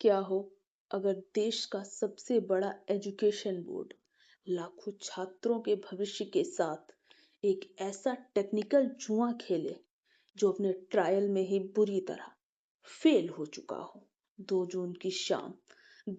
क्या हो अगर देश का सबसे बड़ा एजुकेशन बोर्ड लाखों छात्रों के भविष्य के साथ एक ऐसा टेक्निकल जुआ खेले जो अपने ट्रायल में ही बुरी तरह फेल हो चुका हो। 2 जून की शाम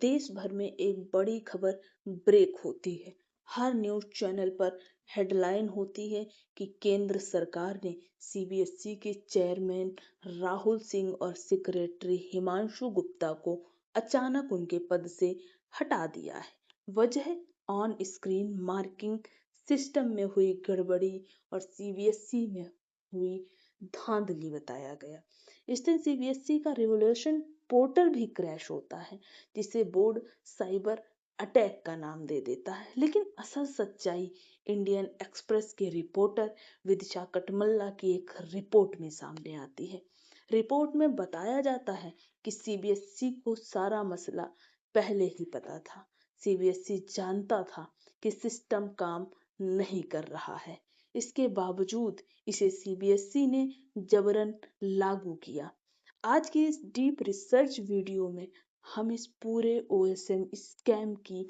देश भर में एक बड़ी खबर ब्रेक होती है। हर न्यूज़ चैनल पर हेडलाइन होती है कि केंद्र सरकार ने सीबीएसई के चेयरमैन राहुल सिंह और सेक्रेटरी हिमांशु गुप्ता को अचानक उनके पद से हटा दिया है। वजह ऑन स्क्रीन मार्किंग सिस्टम में हुई गड़बड़ी और सीबीएसई में हुई धांधली बताया गया। इस दिन सीबीएसई का रिवोल्यूशन पोर्टल भी क्रैश होता है, जिसे बोर्ड साइबर अटैक का नाम दे देता है। लेकिन असल सच्चाई इंडियन एक्सप्रेस के रिपोर्टर विदिशा कटमल्ला की एक रिपोर्ट में सामने आती है। रिपोर्ट में बताया जाता है कि सीबीएसई को सारा मसला पहले ही पता था। सीबीएसई जानता था कि सिस्टम काम नहीं कर रहा है। इसके बावजूद इसे सीबीएसई ने जबरन लागू किया। आज की इस डीप रिसर्च वीडियो में हम इस पूरे ओएसएम स्कैम की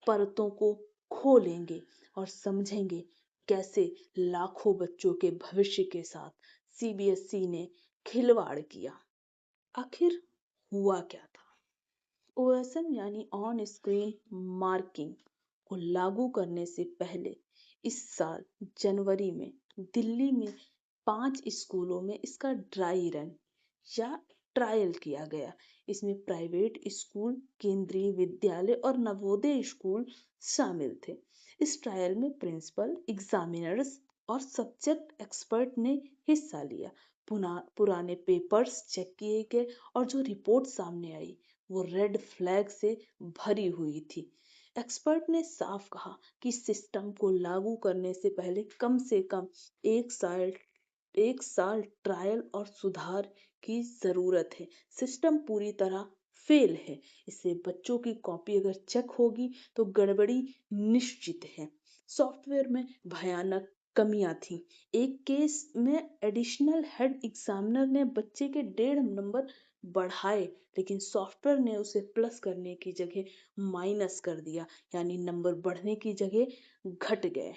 परतों को खोलेंगे और समझेंगे कैसे लाखों बच्चों के भविष्य के साथ सीबीएसई ने खिलवाड़ किया। आखिर हुआ क्या था? ओएसएम यानी ऑन स्क्रीन मार्किंग को लागू करने से पहले इस साल जनवरी में दिल्ली में 5 स्कूलों में इसका ड्राई रन या ट्रायल किया गया। इसमें प्राइवेट स्कूल, केंद्रीय विद्यालय और नवोदय स्कूल शामिल थे। इस ट्रायल में प्रिंसिपल, एग्जामिनर्स और सब्जेक्ट एक्सपर्ट ने हिस्सा लिया। पुराने पेपर्स चेक किए गए और जो रिपोर्ट सामने आई वो रेड फ्लैग से भरी हुई थी। एक्सपर्ट ने साफ कहा कि सिस्टम को लागू करने से पहले कम से कम 1 साल ट्रायल और सुधार की जरूरत है। सिस्टम पूरी तरह फेल है। इससे बच्चों की कॉपी अगर चेक होगी तो गड़बड़ी निश्चित है। सॉफ्टवेयर में भयानक कमियां थी। एक केस में एडिशनल हेड एग्जामिनर ने बच्चे के 1.5 नंबर बढ़ाए, लेकिन सॉफ्टवेयर ने उसे प्लस करने की जगह माइनस कर दिया, यानी नंबर बढ़ने की जगह घट गए।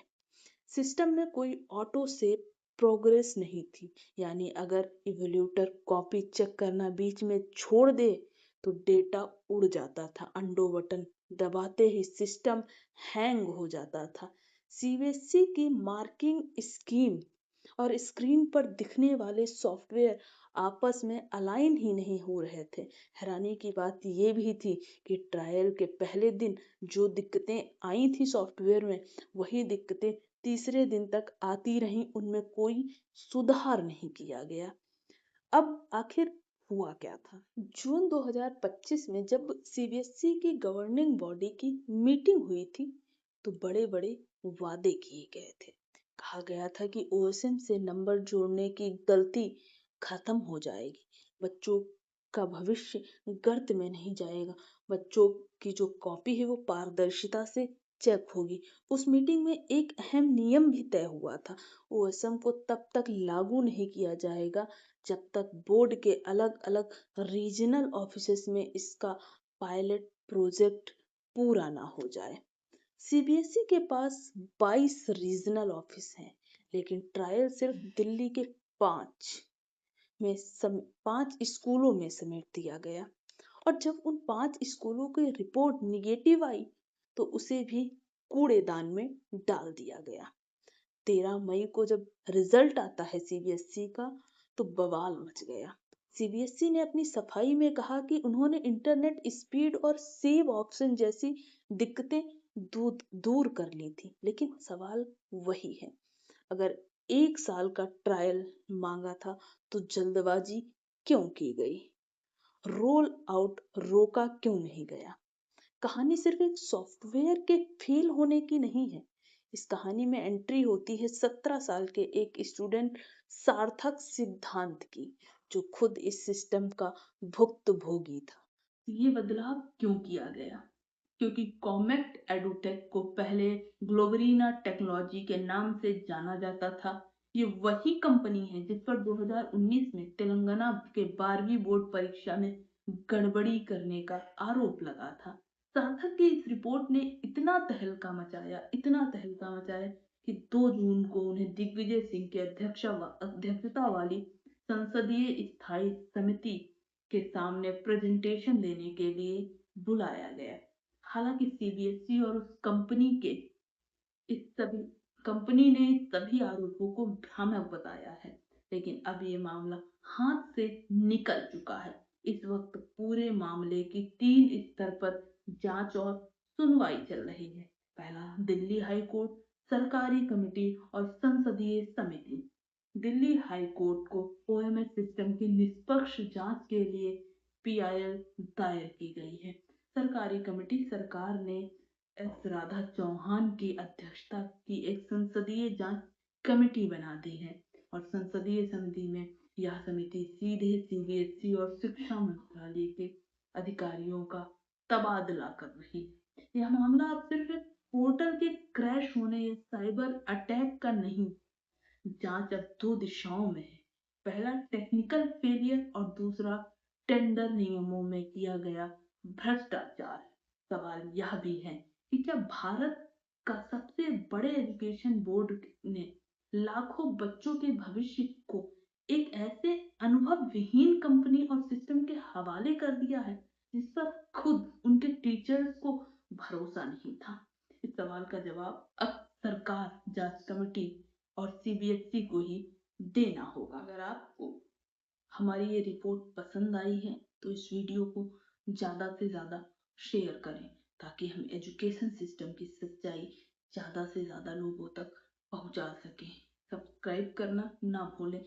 सिस्टम में कोई ऑटो सेव प्रोग्रेस नहीं थी, यानी अगर इवोल्यूटर कॉपी चेक करना बीच में छोड़ दे तो डेटा उड़ जाता था। अंडो बटन दबाते ही सिस्टम हैंग हो जाता था। सीबीएसई की मार्किंग स्कीम और स्क्रीन पर दिखने वाले सॉफ्टवेयर आपस में अलाइन ही नहीं हो रहे थे। हैरानी की बात यह भी थी कि ट्रायल के पहले दिन जो दिक्कतें आई थी सॉफ्टवेयर में, वही दिक्कतें तीसरे दिन तक आती रहीं। उनमें कोई सुधार नहीं किया गया। अब आखिर हुआ क्या था? जून 2025 में जब सीबीएसई की गवर्निंग बॉडी की मीटिंग हुई थी तो बड़े बड़े वादे किए गए थे। कहा गया था कि ओएसएम से नंबर जोड़ने की गलती खत्म हो जाएगी। बच्चों का भविष्य गर्त में नहीं जाएगा। बच्चों की जो कॉपी है वो पारदर्शिता से चेक होगी। उस मीटिंग में एक अहम नियम भी तय हुआ था। ओएसएम को तब तक लागू नहीं किया जाएगा जब तक बोर्ड के अलग अलग रीजनल ऑफिसेस में इसका पायलट प्रोजेक्ट पूरा ना हो जाए। सीबीएसई के पास 22 रीजनल ऑफिस हैं, लेकिन ट्रायल सिर्फ दिल्ली के 5 स्कूलों में समेट दिया गया। और जब उन 5 स्कूलों की रिपोर्ट निगेटिव आई तो उसे भी कूड़ेदान में डाल दिया गया। 13 मई को जब रिजल्ट आता है सीबीएसई का तो बवाल मच गया। सीबीएसई ने अपनी सफाई में कहा कि उन्होंने इंटरनेट स्पीड और सेव ऑप्शन जैसी दिक्कतें दूर कर ली थी। लेकिन सवाल वही है, अगर 1 साल का ट्रायल मांगा था तो जल्दबाजी क्यों की गई? रोल आउट रोका क्यों नहीं गया? कहानी सिर्फ एक सॉफ्टवेयर के फेल होने की नहीं है। इस कहानी में एंट्री होती है 17 साल के एक स्टूडेंट सार्थक सिद्धांत की, जो खुद इस सिस्टम का भुक्तभोगी था। ये बदलाव क्यों किया गया? क्योंकि कॉमेक्ट एडुटेक को पहले ग्लोबरीना टेक्नोलॉजी के नाम से जाना जाता था। ये वही कंपनी है जिस पर 2019 में तेलंगाना के 12वीं बोर्ड परीक्षा में गड़बड़ी करने का आरोप लगा था। सार्थक की इस रिपोर्ट ने इतना तहलका मचाया कि 2 जून को उन्हें दिग्विजय सिंह की अध्यक्षता वाली संसदीय स्थायी समिति के सामने प्रेजेंटेशन देने के लिए बुलाया गया। हालांकि सीबीएसई और उस इस सभी कंपनी ने सभी आरोपों को भ्रामक बताया है, लेकिन अब ये मामला हाथ से निकल चुका है। इस वक्त पूरे मामले की 3 स्तर पर जांच और सुनवाई चल रही है। पहला, दिल्ली हाई कोर्ट, सरकारी कमेटी और संसदीय समिति। दिल्ली हाई कोर्ट को ओएमएस सिस्टम की निष्पक्ष जांच के लिए पीआईएल दायर की गई है। सरकारी कमेटी सरकार ने एस राधा चौहान की अध्यक्षता की एक संसदीय जांच कमेटी बना दी है और संसदीय समिति में यह समिति सीधे सीबीएसई और शिक्षा मंत्रालय के अधिकारियों का तबादला कर रही है। यह मामला अब सिर्फ एक पोर्टल के क्रैश होने या साइबर अटैक का नहीं, जांच अब 2 दिशाओं में है। पहला, टेक्निकल फेलियर और दूसरा, टेंडर नियमों में किया गया भ्रष्टाचार। सवाल यह भी है कि क्या भारत का सबसे बड़े एजुकेशन बोर्ड ने लाखों बच्चों के भविष्य को एक ऐसे अनुभव विहीन कंपनी और सिस्टम के हवाले कर दिया है जिस पर खुद उनके टीचर्स को भरोसा नहीं था। इस सवाल का जवाब अब सरकार, जांच कमेटी और सीबीएसई को ही देना होगा। अगर आपको हमारी ये रिपोर्ट पसंद आई है तो इस वीडियो को ज़्यादा से ज़्यादा शेयर करें ताकि हम एजुकेशन सिस्टम की सच्चाई ज़्यादा से ज़्यादा लोगों तक पहुंचा सकें। सब्सक्राइब करना ना भूलें।